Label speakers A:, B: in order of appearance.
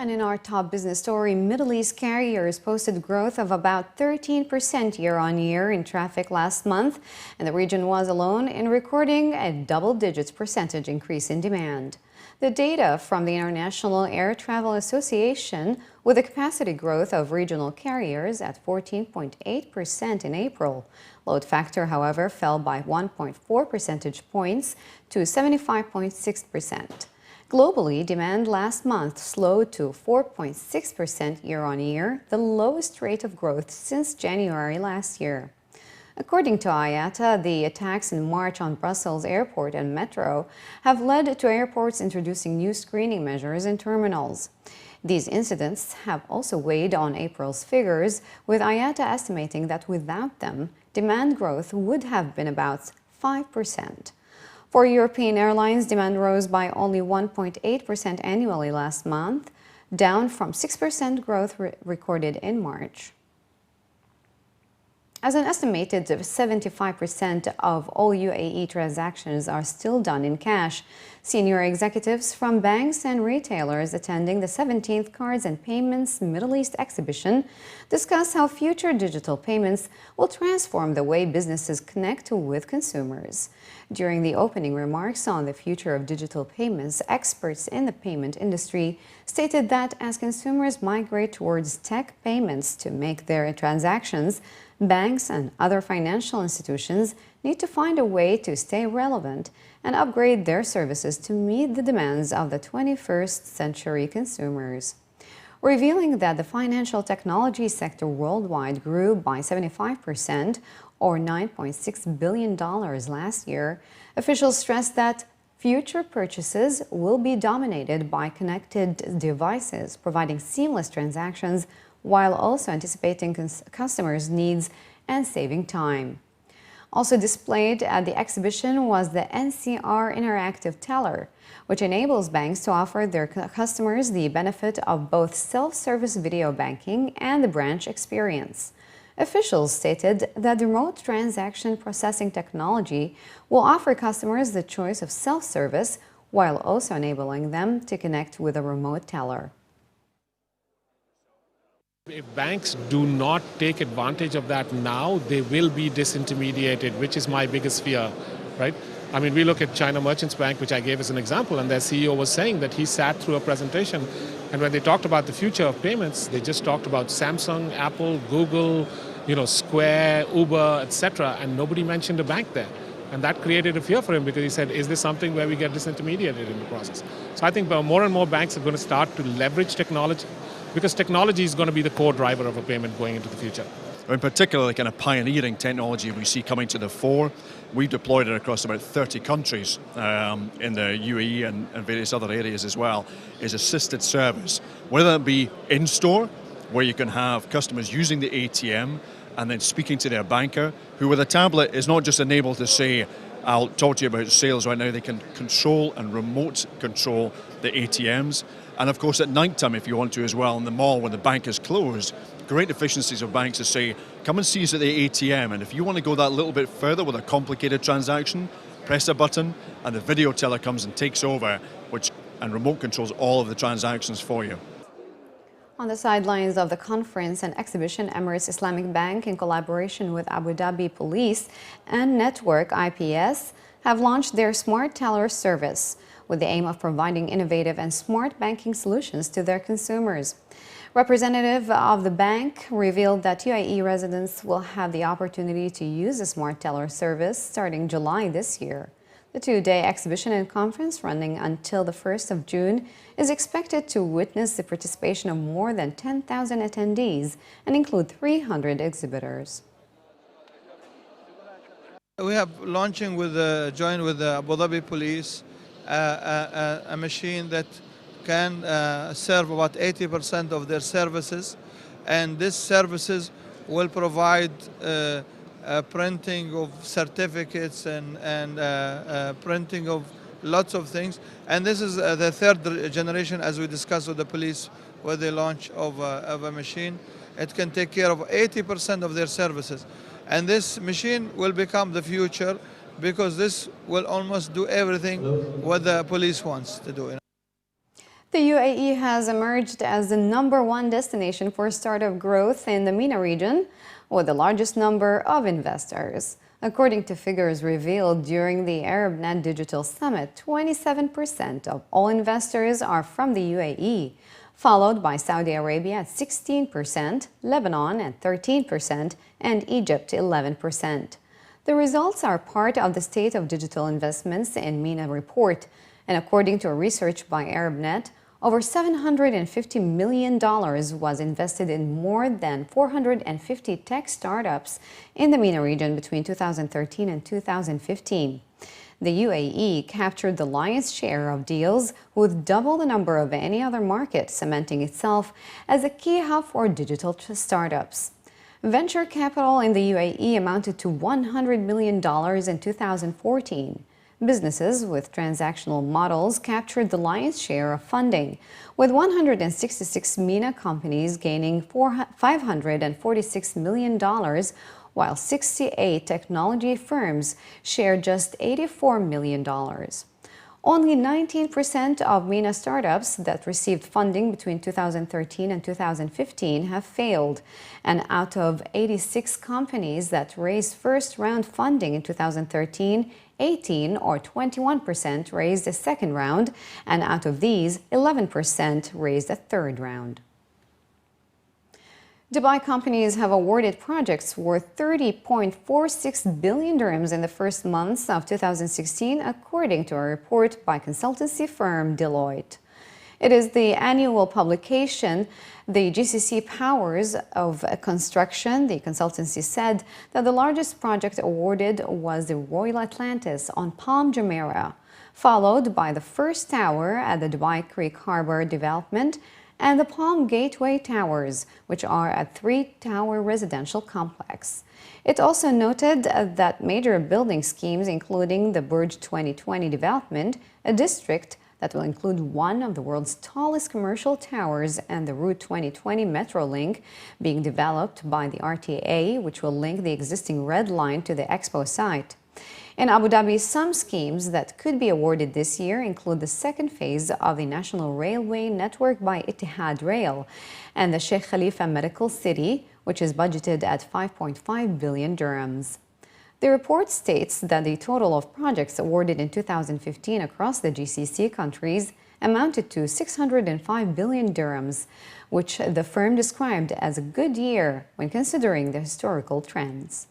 A: And in our top business story, Middle East carriers posted growth of about 13% year-on-year in traffic last month, and the region was alone in recording a double-digit percentage increase in demand. The data from the International Air Travel Association, with a capacity growth of regional carriers at 14.8% in April. Load factor, however, fell by 1.4 percentage points to 75.6%. Globally, demand last month slowed to 4.6% year-on-year, the lowest rate of growth since January last year. According to IATA, the attacks in March on Brussels airport and metro have led to airports introducing new screening measures in terminals. These incidents have also weighed on April's figures, with IATA estimating that without them, demand growth would have been about 5%. For European airlines, demand rose by only 1.8% annually last month, down from 6% growth recorded in March. As an estimated 75% of all UAE transactions are still done in cash, senior executives from banks and retailers attending the 17th Cards and Payments Middle East exhibition discuss how future digital payments will transform the way businesses connect with consumers. During the opening remarks on the future of digital payments, experts in the payment industry stated that as consumers migrate towards tech payments to make their transactions, banks and other financial institutions need to find a way to stay relevant and upgrade their services to meet the demands of the 21st century consumers. Revealing that the financial technology sector worldwide grew by 75%, or $9.6 billion last year, officials stressed that future purchases will be dominated by connected devices, providing seamless transactions while also anticipating customers' needs and saving time. Also displayed at the exhibition was the NCR Interactive Teller, which enables banks to offer their customers the benefit of both self-service video banking and the branch experience. Officials stated that the remote transaction processing technology will offer customers the choice of self-service while also enabling them to connect with a remote teller.
B: If banks do not take advantage of that now, they will be disintermediated, which is my biggest fear, right? I mean, we look at China Merchants Bank, which I gave as an example, and their CEO was saying that he sat through a presentation, and when they talked about the future of payments, they just talked about Samsung, Apple, Google, Square, Uber, etc., and nobody mentioned a bank there. And that created a fear for him because he said, is this something where we get disintermediated in the process? So I think more and more banks are going to start to leverage technology because technology is going to be the core driver of a payment going into the future.
C: In particular, the kind of pioneering technology we see coming to the fore. We've deployed it across about 30 countries in the UAE and various other areas as well, is assisted service. Whether it be in-store, where you can have customers using the ATM and then speaking to their banker, who with a tablet is not just enabled to say, I'll talk to you about sales right now, they can control and remote control the ATMs. And of course at night time, if you want to as well, in the mall when the bank is closed, great efficiencies of banks to say, come and see us at the ATM, and if you want to go that little bit further with a complicated transaction, press a button and the video teller comes and takes over, and remote controls all of the transactions for you.
A: On the sidelines of the conference and exhibition, Emirates Islamic Bank, in collaboration with Abu Dhabi Police and Network IPS, have launched their Smart Teller service with the aim of providing innovative and smart banking solutions to their consumers. Representative of the bank revealed that UAE residents will have the opportunity to use the Smart Teller service starting July this year. The two-day exhibition and conference, running until the 1st of June, is expected to witness the participation of more than 10,000 attendees and include 300 exhibitors.
D: We have launching joined with the Abu Dhabi Police a machine that can serve about 80% of their services, and these services will provide printing of certificates and printing of lots of things. And this is the third generation, as we discussed with the police, with the launch of a machine. It can take care of 80% of their services. And this machine will become the future because this will almost do everything what the police wants to do.
A: The UAE has emerged as the #1 destination for startup growth in the MENA region, with the largest number of investors. According to figures revealed during the Arab NonDigital Summit, 27% of all investors are from the UAE, followed by Saudi Arabia at 16%, Lebanon at 13%, and Egypt 11%. The results are part of the State of Digital Investments in MENA report, and according to a research by ArabNet, over $750 million was invested in more than 450 tech startups in the MENA region between 2013 and 2015. The UAE captured the lion's share of deals with double the number of any other market, cementing itself as a key hub for digital startups. Venture capital in the UAE amounted to $100 million in 2014. Businesses with transactional models captured the lion's share of funding, with 166 MENA companies gaining $546 million, while 68 technology firms shared just $84 million. Only 19% of MENA startups that received funding between 2013 and 2015 have failed, and out of 86 companies that raised first-round funding in 2013, 18 or 21% raised a second round, and out of these, 11% raised a third round. Dubai companies have awarded projects worth 30.46 billion dirhams in the first months of 2016, according to a report by consultancy firm Deloitte. It is the annual publication the GCC Powers of Construction. The consultancy said that the largest project awarded was the Royal Atlantis on Palm Jumeirah, followed by the first tower at the Dubai Creek Harbor development and the Palm Gateway Towers, which are a 3-tower residential complex. It also noted that major building schemes, including the Burj 2020 development, a district that will include one of the world's tallest commercial towers, and the Route 2020 Metro link being developed by the RTA, which will link the existing Red Line to the Expo site. In Abu Dhabi, some schemes that could be awarded this year include the second phase of the National Railway Network by Etihad Rail and the Sheikh Khalifa Medical City, which is budgeted at 5.5 billion dirhams. The report states that the total of projects awarded in 2015 across the GCC countries amounted to 605 billion dirhams, which the firm described as a good year when considering the historical trends.